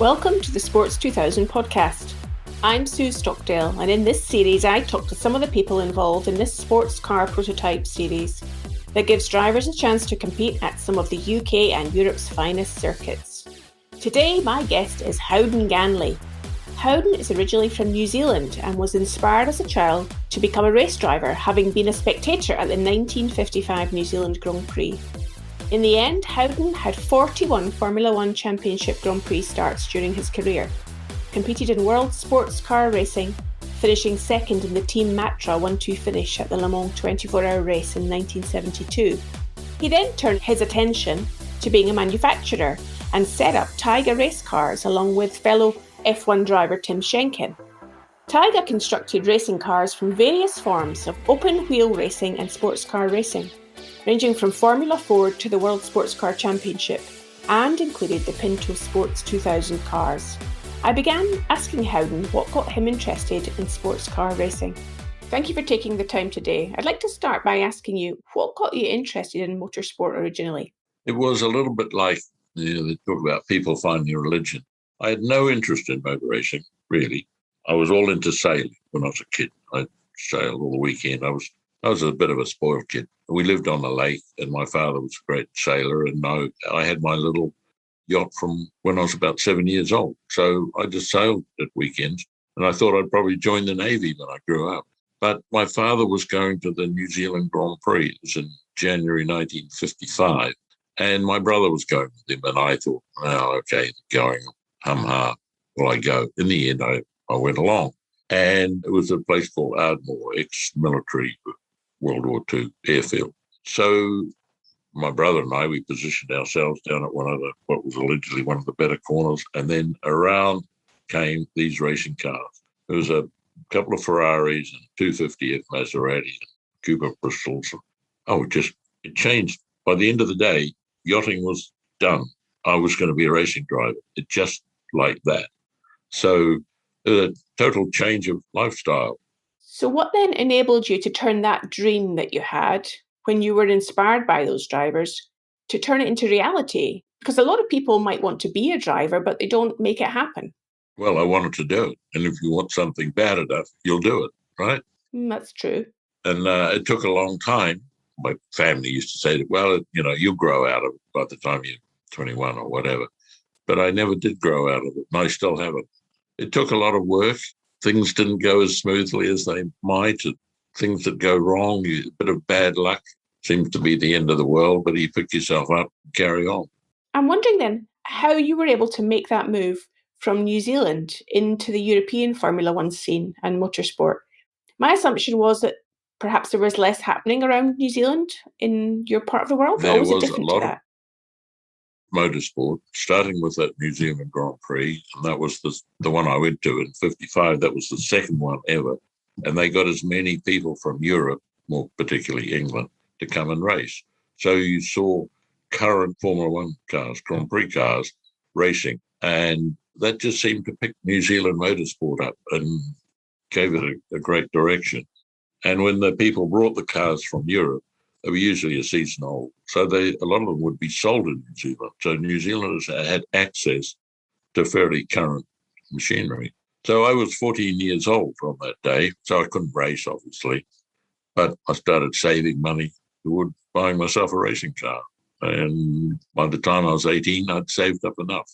Welcome to the Sports 2000 podcast. I'm Sue Stockdale, and in this series I talk to some of the people involved in this sports car prototype series that gives drivers a chance to compete at some of the UK and Europe's finest circuits. Today my guest is Howden Ganley. Howden is originally from New Zealand and was inspired as a child to become a race driver, having been a spectator at the 1955 New Zealand Grand Prix. In the end, Howden had 41 Formula One Championship Grand Prix starts during his career, competed in world sports car racing, finishing second in the Team Matra 1-2 finish at the Le Mans 24-hour race in 1972. He then turned his attention to being a manufacturer and set up Tiga Race Cars along with fellow F1 driver Tim Schenken. Tyga constructed racing cars from various forms of open-wheel racing and sports car racing, ranging from Formula Ford to the World Sports Car Championship, and included the Pinto Sports 2000 cars. I began asking Howden what got him interested in sports car racing. Thank you for taking the time today. I'd like to start by asking you, what got you interested in motorsport originally? It was a little bit like, they talk about people finding a religion. I had no interest in motor racing, really. I was all into sailing when I was a kid. I sailed all the weekend. I was a bit of a spoiled kid. We lived on the lake, and my father was a great sailor, and I had my little yacht from when I was about 7 years old. So I just sailed at weekends, and I thought I'd probably join the Navy when I grew up. But my father was going to the New Zealand Grand Prix. It was in January 1955, and my brother was going with him, and I thought, oh, okay, going, hum-ha, will I go? In the end, I went along, and it was a place called Ardmore, ex-military World War II airfield. So my brother and I, we positioned ourselves down at what was allegedly one of the better corners, and then around came these racing cars. There was a couple of Ferraris and 250F Maseratis and Cooper Bristols. It changed. By the end of the day, yachting was done. I was going to be a racing driver. It just like that. So a total change of lifestyle. So what then enabled you to turn that dream that you had when you were inspired by those drivers to turn it into reality? Because a lot of people might want to be a driver, but they don't make it happen. Well, I wanted to do it. And if you want something bad enough, you'll do it, right? That's true. And it took a long time. My family used to say that, well, you'll grow out of it by the time you're 21 or whatever. But I never did grow out of it, and I still haven't. It took a lot of work. Things didn't go as smoothly as they might. Things that go wrong, a bit of bad luck seems to be the end of the world, but you pick yourself up and carry on. I'm wondering then how you were able to make that move from New Zealand into the European Formula One scene and motorsport. My assumption was that perhaps there was less happening around New Zealand in your part of the world. There was a lot of motorsport, starting with that New Zealand Grand Prix, and that was the one I went to in 55. That was the second one ever. And they got as many people from Europe, more particularly England, to come and race. So you saw current Formula One cars, Grand Prix cars, racing. And that just seemed to pick New Zealand motorsport up and gave it a great direction. And when the people brought the cars from Europe, they were usually a season old. So a lot of them would be sold in New Zealand. So New Zealanders had access to fairly current machinery. So I was 14 years old on that day, so I couldn't race, obviously. But I started saving money toward buying myself a racing car. And by the time I was 18, I'd saved up enough.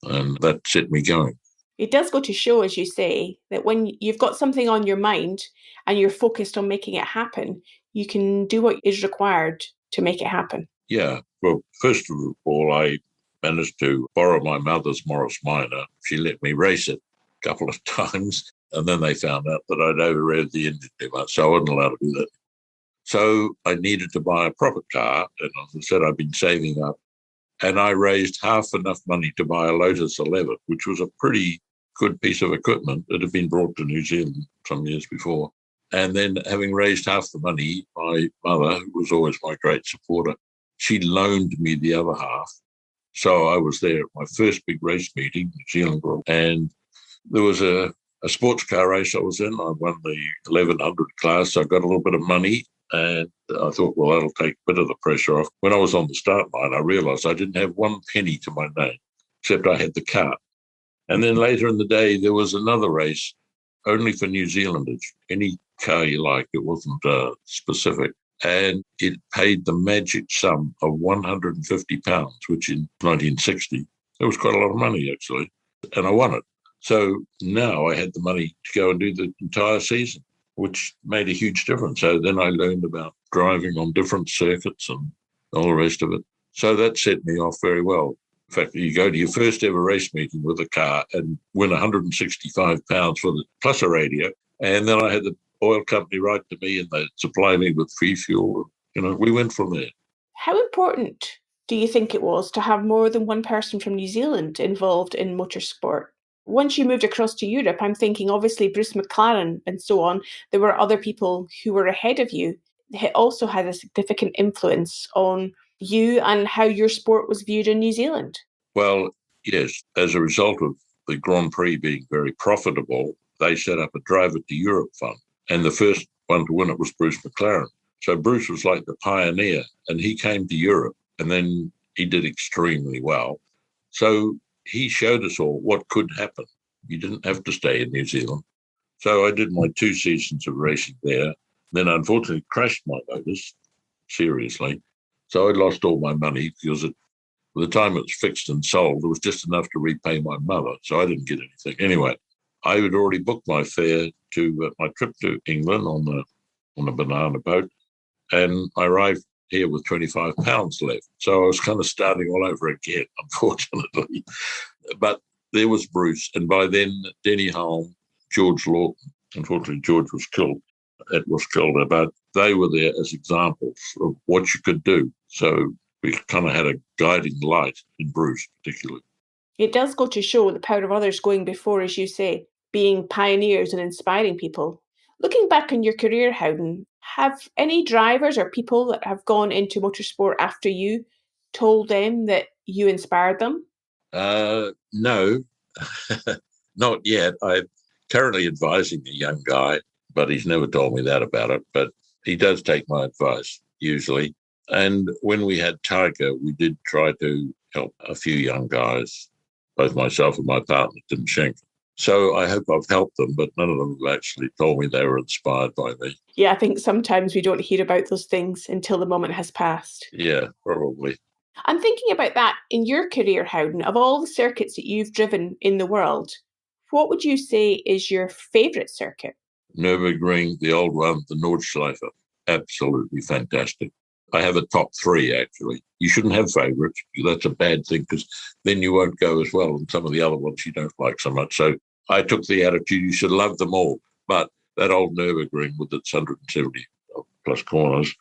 And that set me going. It does go to show, as you say, that when you've got something on your mind and you're focused on making it happen, you can do what is required to make it happen. Yeah. Well, first of all, I managed to borrow my mother's Morris Minor. She let me race it a couple of times, and then they found out that I'd overrevved the engine too much, so I wasn't allowed to do that. So I needed to buy a proper car, and as I said, I've been saving up, and I raised half enough money to buy a Lotus 11, which was a pretty good piece of equipment that had been brought to New Zealand some years before. And then having raised half the money, my mother, who was always my great supporter, she loaned me the other half. So I was there at my first big race meeting, New Zealand Grand Prix, and there was a sports car race I was in. I won the 1100 class, so I got a little bit of money, and I thought, well, that'll take a bit of the pressure off. When I was on the start line, I realised I didn't have one penny to my name, except I had the car. And then later in the day, there was another race only for New Zealanders, any car you like. It wasn't specific. And it paid the magic sum of £150, which in 1960, it was quite a lot of money, actually. And I won it. So now I had the money to go and do the entire season, which made a huge difference. So then I learned about driving on different circuits and all the rest of it. So that set me off very well. In fact, you go to your first ever race meeting with a car and win £165 for the plus a radio. And then I had the oil company write to me and they'd supply me with free fuel. We went from there. How important do you think it was to have more than one person from New Zealand involved in motorsport? Once you moved across to Europe, I'm thinking obviously Bruce McLaren and so on, there were other people who were ahead of you. It also had a significant influence on you and how your sport was viewed in New Zealand. Well, yes, as a result of the Grand Prix being very profitable, they set up a Drive It to Europe fund. And the first one to win it was Bruce McLaren. So Bruce was like the pioneer, and he came to Europe, and then he did extremely well. So he showed us all what could happen. You didn't have to stay in New Zealand. So I did my 2 seasons of racing there, then unfortunately crashed my motors, seriously. So I lost all my money because by the time it was fixed and sold, it was just enough to repay my mother. So I didn't get anything. Anyway, I had already booked my fare to my trip to England on a banana boat, and I arrived here with £25 left. So I was kind of starting all over again, unfortunately. But there was Bruce, and by then Denny Hulme, George Lawton. Unfortunately, George was killed. It was killed, but they were there as examples of what you could do. So we kind of had a guiding light in Bruce, particularly. It does go to show the power of others going before, as you say, being pioneers and inspiring people. Looking back on your career, Howden, have any drivers or people that have gone into motorsport after you told them that you inspired them? No, not yet. I'm currently advising a young guy, but he's never told me that about it. But he does take my advice, usually. And when we had Tyga, we did try to help a few young guys, both myself and my partner, Tim Schenken. So I hope I've helped them, but none of them have actually told me they were inspired by me. Yeah, I think sometimes we don't hear about those things until the moment has passed. Yeah, probably. I'm thinking about that in your career, Howden. Of all the circuits that you've driven in the world, what would you say is your favourite circuit? Nürburgring, the old one, the Nordschleife. Absolutely fantastic. I have a top 3, actually. You shouldn't have favourites. That's a bad thing because then you won't go as well, and some of the other ones you don't like so much. So I took the attitude you should love them all. But that old Nürburgring with its 170 plus corners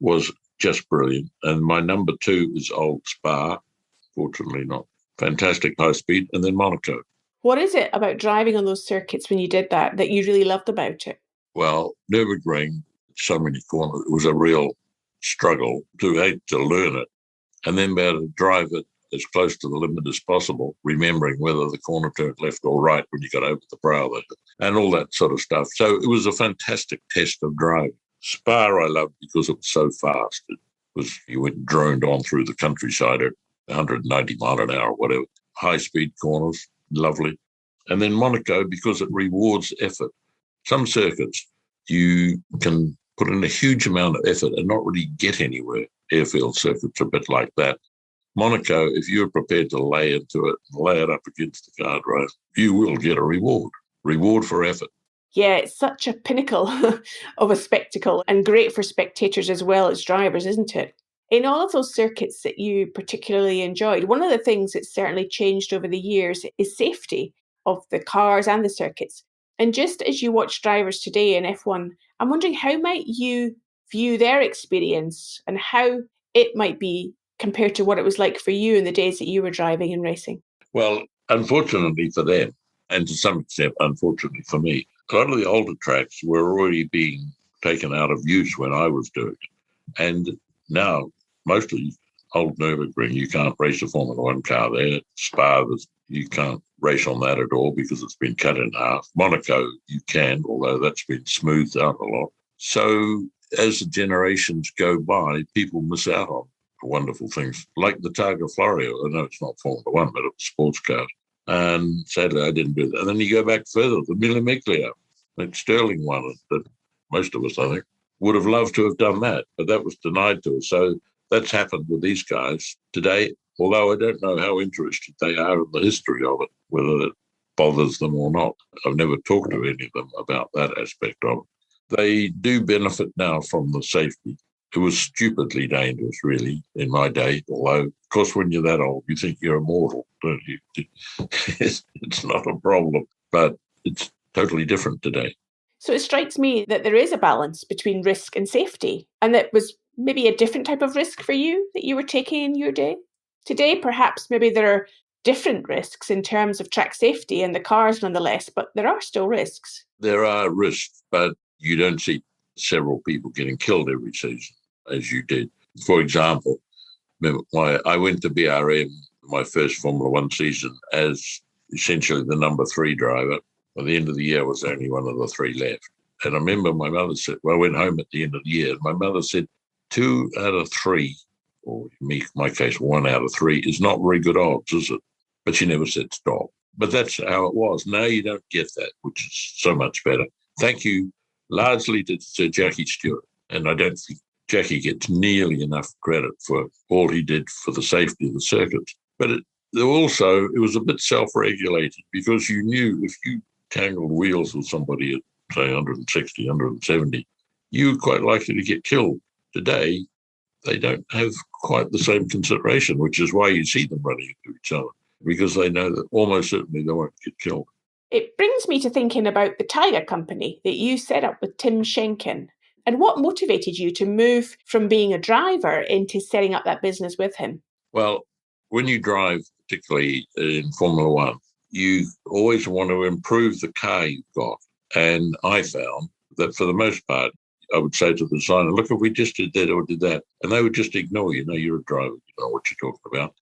was just brilliant. And my number 2 is Old Spa. Fortunately not. Fantastic high speed. And then Monaco. What is it about driving on those circuits when you did that you really loved about it? Well, Nürburgring, so many corners, it was a real struggle to learn it, and then be able to drive it as close to the limit as possible, remembering whether the corner turned left or right when you got over the brow there, and all that sort of stuff. So it was a fantastic test of driving. Spa I loved because it was so fast. You went droned on through the countryside at 190 mile an hour, whatever. High-speed corners, lovely. And then Monaco because it rewards effort. Some circuits, you can put in a huge amount of effort and not really get anywhere. Airfield circuits are a bit like that. Monaco, if you're prepared to lay into it, lay it up against the guardrail, you will get a reward for effort. Yeah, it's such a pinnacle of a spectacle and great for spectators as well as drivers, isn't it? In all of those circuits that you particularly enjoyed, one of the things that's certainly changed over the years is safety of the cars and the circuits. And just as you watch drivers today in F1, I'm wondering how might you view their experience and how it might be compared to what it was like for you in the days that you were driving and racing? Well, unfortunately for them, and to some extent, unfortunately for me, a lot of the older tracks were already being taken out of use when I was doing it. And now, mostly old Nürburgring, you can't race a Formula One car there. Spa, you can't race on that at all because it's been cut in half. Monaco, you can, although that's been smoothed out a lot. So as the generations go by, people miss out on wonderful things like the Tiga Florio. I know it's not Formula One, but it's sports cars. And sadly, I didn't do that. And then you go back further, the Mille Miglia, that Sterling one that most of us, I think, would have loved to have done that, but that was denied to us. So that's happened with these guys today, although I don't know how interested they are in the history of it, whether it bothers them or not. I've never talked to any of them about that aspect of it. They do benefit now from the safety. It was stupidly dangerous, really, in my day, although, of course, when you're that old, you think you're immortal, don't you? It's not a problem, but it's totally different today. So it strikes me that there is a balance between risk and safety, and that was maybe a different type of risk for you that you were taking in your day. Today, perhaps maybe there are different risks in terms of track safety and the cars nonetheless, but there are still risks. There are risks, but you don't see several people getting killed every season as you did. For example, I went to BRM, my first Formula One season, as essentially the number 3 driver. By the end of the year, I was only one of the 3 left. And I remember my mother said, well, I went home at the end of the year, and my mother said, 2 out of 3, or in my case, 1 out of 3, is not very good odds, is it? But she never said stop. But that's how it was. Now you don't get that, which is so much better. Thank you largely to Jackie Stewart. And I don't think Jackie gets nearly enough credit for all he did for the safety of the circuits. But it was a bit self-regulated, because you knew if you tangled wheels with somebody at, say, 160, 170, you were quite likely to get killed. Today, they don't have quite the same consideration, which is why you see them running into each other, because they know that almost certainly they won't get killed. It brings me to thinking about the Tyga company that you set up with Tim Schenken. And what motivated you to move from being a driver into setting up that business with him? Well, when you drive, particularly in Formula One, you always want to improve the car you've got. And I found that for the most part, I would say to the designer, look, if we just did that or did that, and they would just ignore you. No, you're a driver, you know what you're talking about.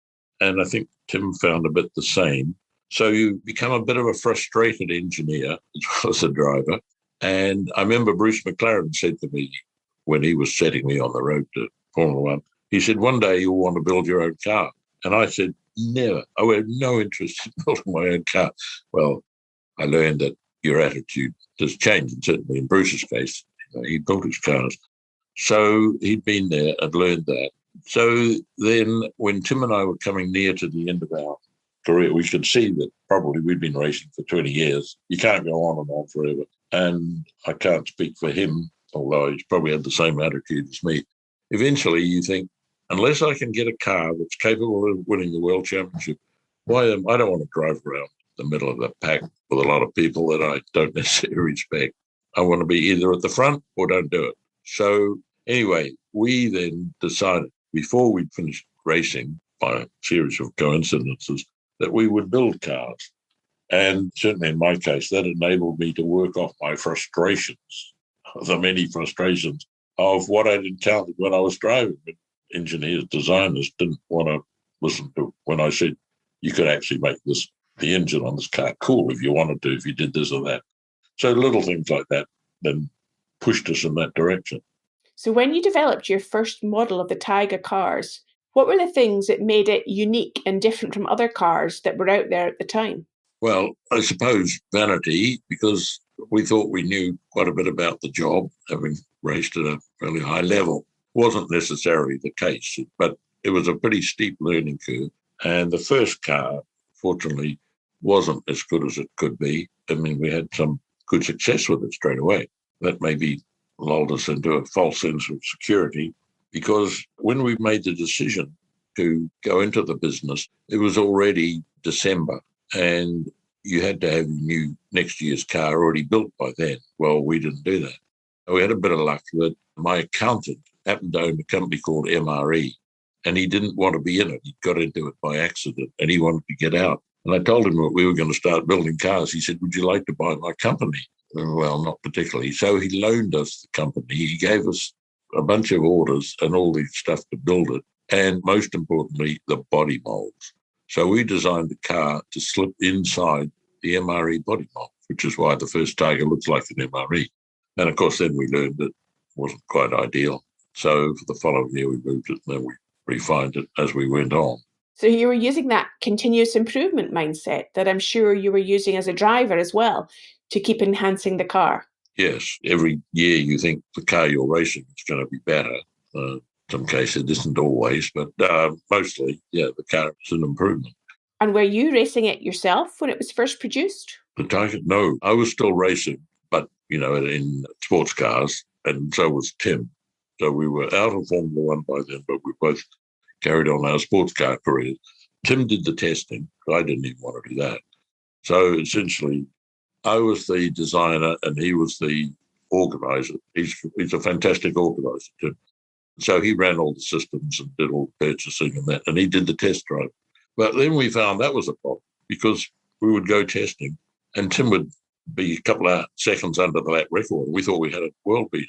And I think Tim found a bit the same. So you become a bit of a frustrated engineer as well as a driver. And I remember Bruce McLaren said to me when he was setting me on the road to Formula One, he said, one day you'll want to build your own car. And I said, never. I had no interest in building my own car. Well, I learned that your attitude does change, and certainly in Bruce's case, he built his cars. So he'd been there and learned that. So then when Tim and I were coming near to the end of our career, we could see that probably we'd been racing for 20 years. You can't go on and on forever. And I can't speak for him, although he's probably had the same attitude as me. Eventually you think, unless I can get a car that's capable of winning the World Championship, I don't want to drive around the middle of the pack with a lot of people that I don't necessarily respect. I want to be either at the front or don't do it. So anyway, we then decided before we'd finished racing, by a series of coincidences, that we would build cars. And certainly in my case, that enabled me to work off my frustrations, the many frustrations of what I'd encountered when I was driving. But engineers, designers didn't want to listen to when I said, you could actually make the engine on this car cool if you wanted to, if you did this or that. So little things like that then pushed us in that direction. So when you developed your first model of the Tyga cars, what were the things that made it unique and different from other cars that were out there at the time? Well, I suppose vanity, because we thought we knew quite a bit about the job, having raced at a fairly high level. Wasn't necessarily the case, but it was a pretty steep learning curve. And the first car, fortunately, wasn't as good as it could be. I mean, we had some good success with it straight away. That maybe lulled us into a false sense of security, because when we made the decision to go into the business, it was already December, and you had to have your new next year's car already built by then. Well, we didn't do that. We had a bit of luck that my accountant happened to own a company called MRE, and he didn't want to be in it. He got into it by accident, and he wanted to get out. And I told him that we were going to start building cars. He said, would you like to buy my company? Well, not particularly. So he loaned us the company. He gave us a bunch of orders and all the stuff to build it, and most importantly, the body molds. So we designed the car to slip inside the MRE body mold, which is why the first Tyga looks like an MRE. And of course, then we learned that it wasn't quite ideal. So for the following year, we moved it, and then we refined it as we went on. So you were using that continuous improvement mindset that I'm sure you were using as a driver as well to keep enhancing the car. Yes, every year you think the car you're racing is going to be better. In some cases, it isn't always, but mostly, yeah, the car is an improvement. And were you racing it yourself when it was first produced? The Tiga, no, I was still racing, but, in sports cars, and so was Tim. So we were out of Formula One by then, but we both carried on our sports car careers. Tim did the testing. I didn't even want to do that. So essentially, I was the designer and he was the organizer. He's a fantastic organizer, Tim. So he ran all the systems and did all the purchasing and that, and he did the test drive. But then we found that was a problem because we would go testing and Tim would be a couple of seconds under the lap record. We thought we had a world beater.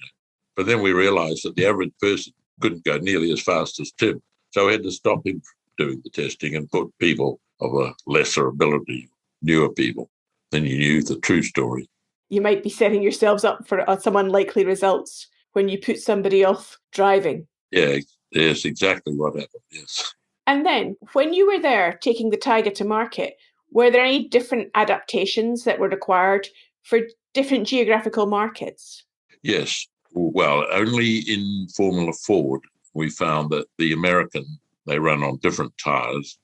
But then we realized that the average person couldn't go nearly as fast as Tim. So we had to stop him doing the testing and put people of a lesser ability, newer people. Then you knew the true story. You might be setting yourselves up for some unlikely results when you put somebody off driving. Yeah, yes, exactly what happened, yes. And then, when you were there taking the Tyga to market, were there any different adaptations that were required for different geographical markets? Yes. Well, only in Formula Ford, we found that the American, they run on different tyres,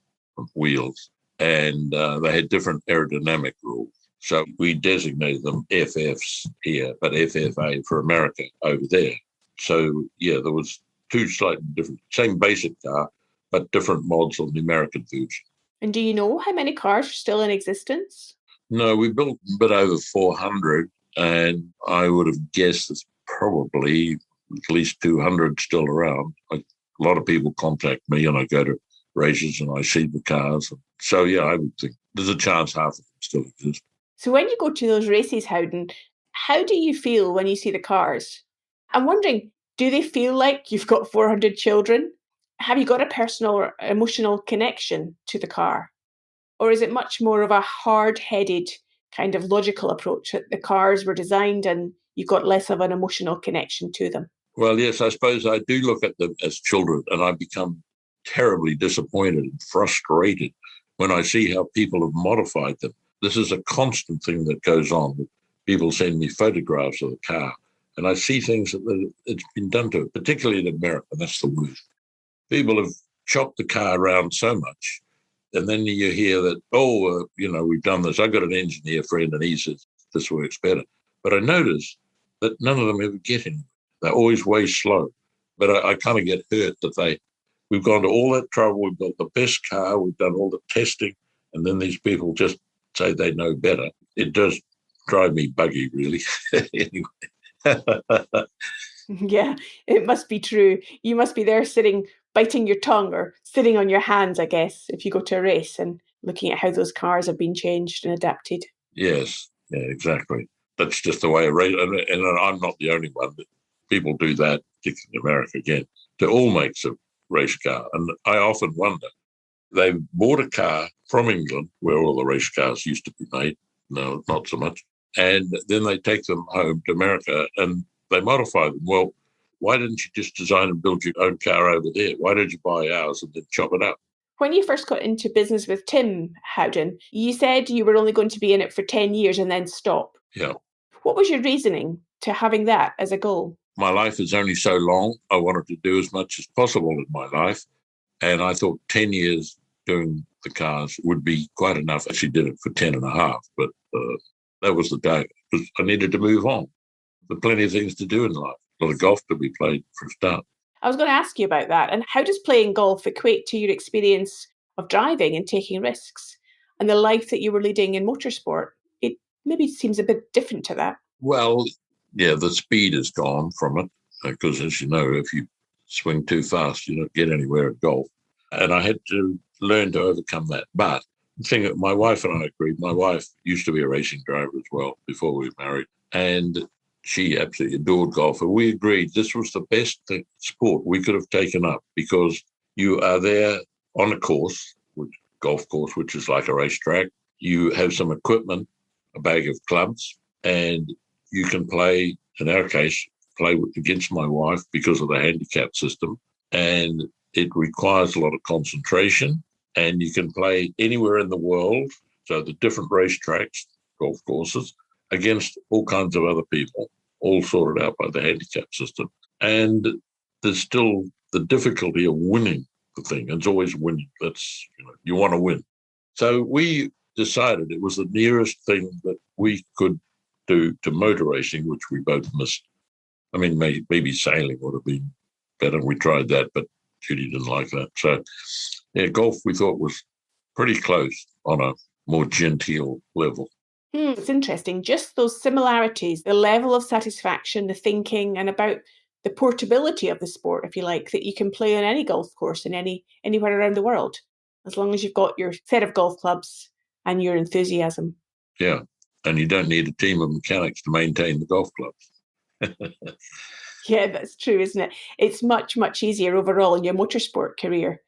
wheels, and they had different aerodynamic rules. So we designated them FFs here, but FFA for America over there. So, yeah, there was two slightly different, same basic car, but different mods on the American version. And do you know how many cars are still in existence? No, we built a bit over 400, and I would have guessed there's probably at least 200 still around. A lot of people contact me, and I go to races and I see the cars. So, yeah, I would think there's a chance half of them still exist. So when you go to those races, Howden, how do you feel when you see the cars? I'm wondering, do they feel like you've got 400 children? Have you got a personal or emotional connection to the car? Or is it much more of a hard-headed kind of logical approach that the cars were designed and you've got less of an emotional connection to them? Well, yes, I suppose I do look at them as children and I become terribly disappointed and frustrated when I see how people have modified them. This is a constant thing that goes on. People send me photographs of the car and I see things that it's been done to it, particularly in America. That's the worst. People have chopped the car around so much. And then you hear that, we've done this. I've got an engineer friend and he says this works better. But I notice that none of them ever get anywhere. They're always way slow. But I kind of get hurt that we've gone to all that trouble. We've got the best car. We've done all the testing. And then these people just say they know better. It does drive me buggy, really. Anyway. Yeah, it must be true. You must be there sitting, biting your tongue or sitting on your hands, I guess, if you go to a race and looking at how those cars have been changed and adapted. Yes, yeah, exactly. That's just the way a race, and I'm not the only one, but people do that, particularly in America again, to all makes of race car. And I often wonder, they bought a car from England, where all the race cars used to be made, no, not so much, and then they take them home to America and they modify them. Well, why didn't you just design and build your own car over there? Why did you buy ours and then chop it up? When you first got into business with Tim Howden, you said you were only going to be in it for 10 years and then stop. Yeah. What was your reasoning to having that as a goal? My life is only so long. I wanted to do as much as possible in my life. And I thought 10 years doing the cars would be quite enough. I actually did it for 10 and a half, but that was the day because I needed to move on. There are plenty of things to do in life. A lot of golf to be played for a start. I was going to ask you about that. And how does playing golf equate to your experience of driving and taking risks and the life that you were leading in motorsport? It maybe seems a bit different to that. Well, yeah, the speed is gone from it because, as you know, if you swing too fast, you don't get anywhere at golf. And I had to learn to overcome that. But the thing that my wife and I agreed, my wife used to be a racing driver as well before we were married. And she absolutely adored golf. And we agreed this was the best sport we could have taken up because you are there on a course, golf course, which is like a racetrack. You have some equipment, a bag of clubs, and you can play, in our case, against my wife because of the handicap system. And it requires a lot of concentration. and you can play anywhere in the world. So the different racetracks, golf courses, against all kinds of other people, all sorted out by the handicap system. And there's still the difficulty of winning the thing. It's always winning. That's, you want to win. So we decided it was the nearest thing that we could do to motor racing, which we both missed. I mean, maybe sailing would have been better. We tried that, but Judy didn't like that. So, yeah, golf we thought was pretty close on a more genteel level. It's interesting. Just those similarities, the level of satisfaction, the thinking, and about the portability of the sport, if you like, that you can play on any golf course in anywhere around the world, as long as you've got your set of golf clubs and your enthusiasm. Yeah, and you don't need a team of mechanics to maintain the golf clubs. Yeah, that's true, isn't it? It's much, much easier overall in your motorsport career.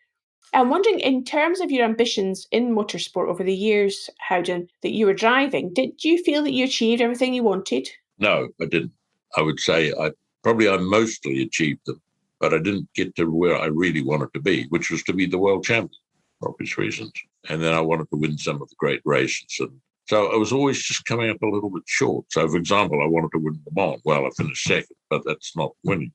I'm wondering, in terms of your ambitions in motorsport over the years, Howden, that you were driving, did you feel that you achieved everything you wanted? No, I didn't. I would say I mostly achieved them, but I didn't get to where I really wanted to be, which was to be the world champion for obvious reasons. And then I wanted to win some of the great races. And so I was always just coming up a little bit short. So, for example, I wanted to win Le Mans. Well, I finished second, but that's not winning.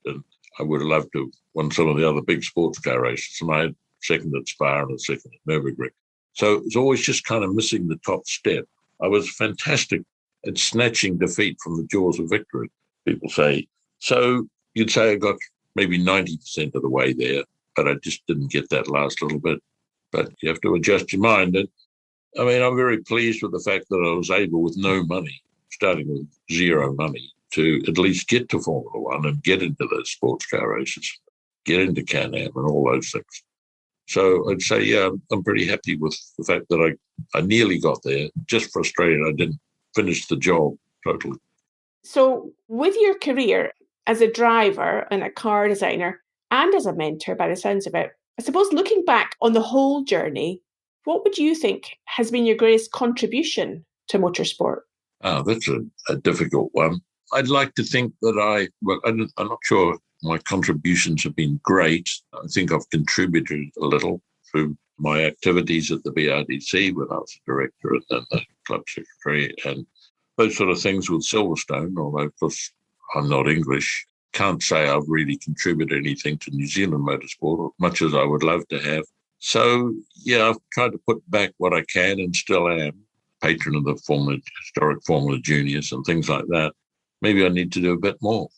And I would have loved to have won some of the other big sports car races. And I had second at Spa and a second at Nürburgring. So it was always just kind of missing the top step. I was fantastic at snatching defeat from the jaws of victory, people say. So you'd say I got maybe 90% of the way there, but I just didn't get that last little bit. But you have to adjust your mind. And I mean, I'm very pleased with the fact that I was able, with no money, starting with zero money, to at least get to Formula One and get into those sports car races, get into Can-Am and all those things. So I'd say, yeah, I'm pretty happy with the fact that I nearly got there, just frustrated I didn't finish the job totally. So with your career as a driver and a car designer and as a mentor, by the sounds of it, I suppose looking back on the whole journey, what would you think has been your greatest contribution to motorsport? That's a difficult one. I'd like to think that I'm not sure my contributions have been great. I think I've contributed a little through my activities at the BRDC when I was a director and then the club secretary and those sort of things with Silverstone, although, of course, I'm not English. Can't say I've really contributed anything to New Zealand motorsport, much as I would love to have. So, yeah, I've tried to put back what I can and still am. Patron of the historic Formula Juniors and things like that. Maybe I need to do a bit more.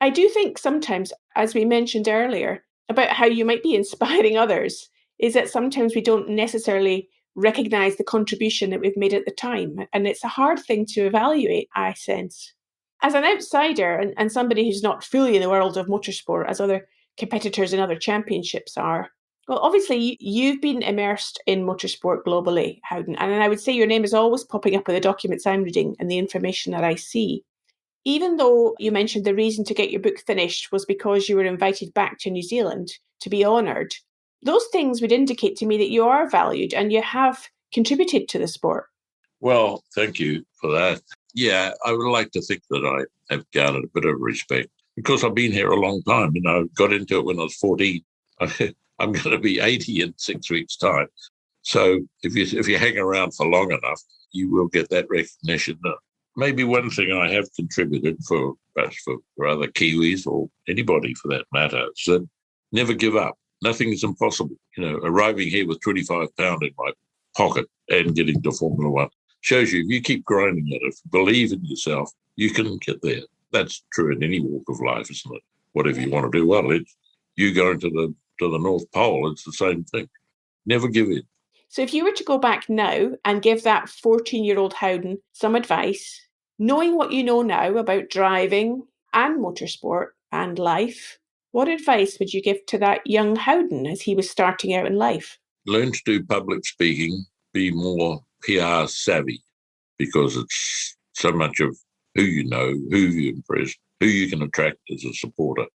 I do think sometimes, as we mentioned earlier, about how you might be inspiring others, is that sometimes we don't necessarily recognise the contribution that we've made at the time. And it's a hard thing to evaluate, I sense. As an outsider and somebody who's not fully in the world of motorsport, as other competitors in other championships are, well, obviously, you've been immersed in motorsport globally, Howden, and I would say your name is always popping up in the documents I'm reading and the information that I see. Even though you mentioned the reason to get your book finished was because you were invited back to New Zealand to be honoured, those things would indicate to me that you are valued and you have contributed to the sport. Well, thank you for that. Yeah, I would like to think that I have garnered a bit of respect because I've been here a long time. I got into it when I was 14. I'm going to be 80 in 6 weeks' time. So if you hang around for long enough, you will get that recognition. Maybe one thing I have contributed for other Kiwis or anybody for that matter is that never give up. Nothing is impossible. Arriving here with £25 in my pocket and getting to Formula One shows you if you keep grinding at it, believe in yourself, you can get there. That's true in any walk of life, isn't it? Whatever you want to do. Well, it's you going to the North Pole, it's the same thing. Never give in. So if you were to go back now and give that 14-year-old Howden some advice, knowing what you know now about driving and motorsport and life, what advice would you give to that young Howden as he was starting out in life? Learn to do public speaking, be more PR savvy, because it's so much of who you know, who you impress, who you can attract as a supporter.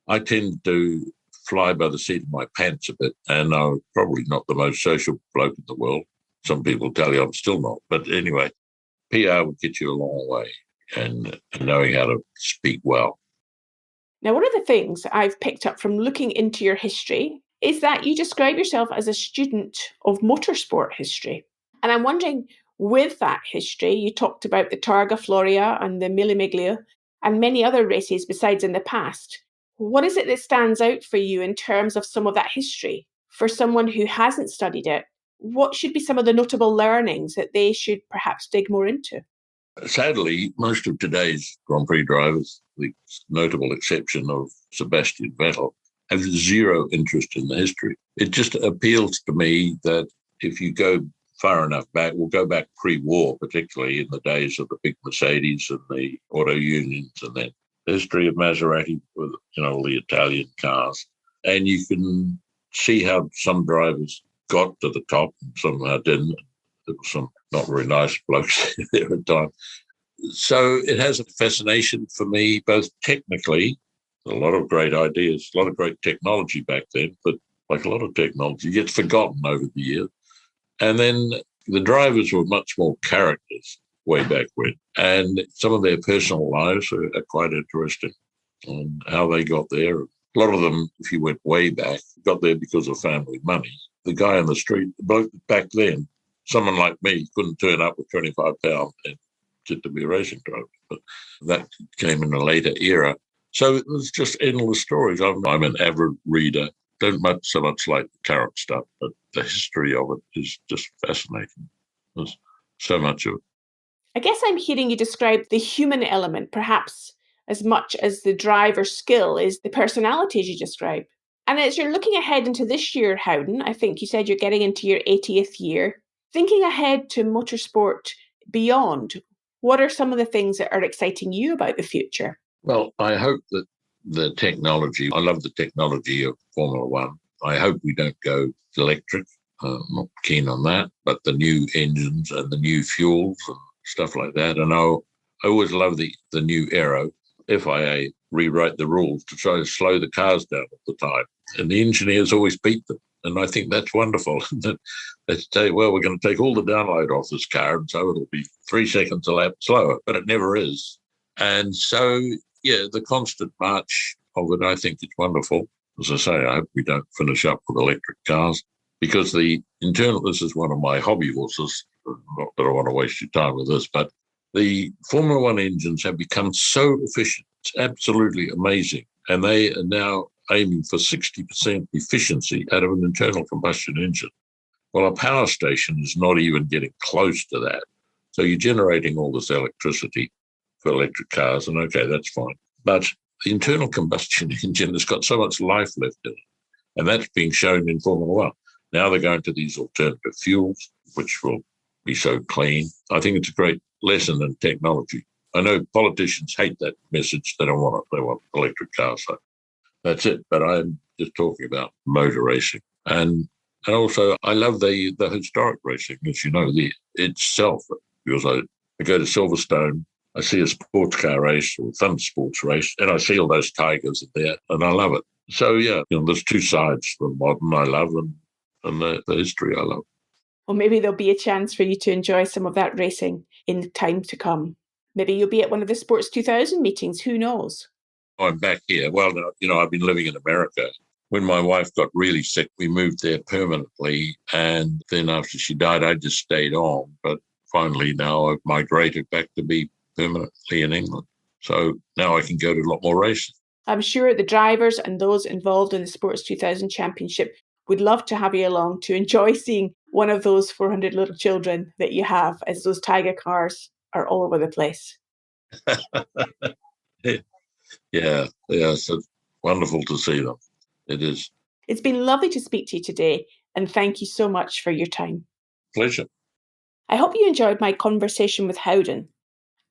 I tend to fly by the seat of my pants a bit, and I'm probably not the most social bloke in the world. Some people tell you I'm still not. But anyway, PR would get you a long way and knowing how to speak well. Now, one of the things I've picked up from looking into your history is that you describe yourself as a student of motorsport history. And I'm wondering, with that history, you talked about the Targa Floria and the Mille Miglia and many other races besides in the past. What is it that stands out for you in terms of some of that history? For someone who hasn't studied it, what should be some of the notable learnings that they should perhaps dig more into? Sadly, most of today's Grand Prix drivers, the notable exception of Sebastian Vettel, have zero interest in the history. It just appeals to me that if you go far enough back, we'll go back pre-war, particularly in the days of the big Mercedes and the auto unions, and then the history of Maserati with, all the Italian cars. And you can see how some drivers got to the top and some didn't. There were some not very nice blokes there at times. So it has a fascination for me, both technically, a lot of great ideas, a lot of great technology back then, but like a lot of technology, it gets forgotten over the years. And then the drivers were much more characters way back when. And some of their personal lives are quite interesting on how they got there. A lot of them, if you went way back, got there because of family money. The guy on the street, back then, someone like me couldn't turn up with £25 and get to be a racing driver. But that came in a later era. So it was just endless stories. I'm an avid reader. Don't so much like the current stuff, but the history of it is just fascinating. There's so much of it. I guess I'm hearing you describe the human element, perhaps as much as the driver's skill is the personalities you describe. And as you're looking ahead into this year, Howden, I think you said you're getting into your 80th year. Thinking ahead to motorsport beyond, what are some of the things that are exciting you about the future? Well, I hope that the technology, I love the technology of Formula One. I hope we don't go electric. I'm not keen on that, but the new engines and the new fuels and stuff like that. And I always love the new aero. FIA rewrite the rules to try to slow the cars down at the time. And the engineers always beat them. And I think that's wonderful. They say, well, we're going to take all the download off this car, and so it'll be 3 seconds a lap slower, but it never is. And so, yeah, the constant march of it, I think it's wonderful. As I say, I hope we don't finish up with electric cars, because the internal, this is one of my hobby horses, not that I want to waste your time with this, but the Formula One engines have become so efficient. It's absolutely amazing. And they are now aiming for 60% efficiency out of an internal combustion engine. Well, a power station is not even getting close to that. So you're generating all this electricity for electric cars, and okay, that's fine. But the internal combustion engine has got so much life left in it, and that's being shown in Formula One. Now they're going to these alternative fuels, which will be so clean. I think it's a great lesson in technology. I know politicians hate that message. They don't want it. They want electric cars. So that's it. But I'm just talking about motor racing. And also, I love the historic racing, as you know, itself. Because I go to Silverstone, I see a sports car race or Thunder Sports race, and I see all those Tigers there, and I love it. So, yeah, there's two sides. The modern I love and the history I love. Well, maybe there'll be a chance for you to enjoy some of that racing in the time to come. Maybe you'll be at one of the Sports 2000 meetings. Who knows? I'm back here. Well, I've been living in America. When my wife got really sick, we moved there permanently. And then after she died, I just stayed on. But finally now I've migrated back to be permanently in England. So now I can go to a lot more races. I'm sure the drivers and those involved in the Sports 2000 Championship would love to have you along to enjoy seeing one of those 400 little children that you have, as those Tyga cars are all over the place. Yeah, so it's wonderful to see them. It is. It's been lovely to speak to you today, and thank you so much for your time. Pleasure. I hope you enjoyed my conversation with Howden.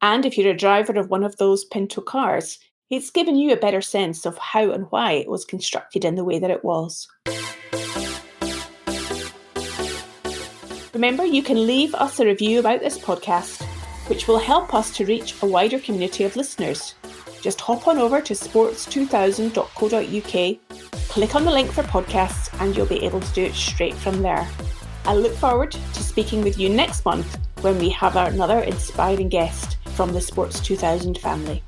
And if you're a driver of one of those Pinto cars, it's given you a better sense of how and why it was constructed in the way that it was. Remember, you can leave us a review about this podcast, which will help us to reach a wider community of listeners. Just hop on over to sports2000.co.uk, click on the link for podcasts, and you'll be able to do it straight from there. I look forward to speaking with you next month when we have another inspiring guest from the Sports 2000 family.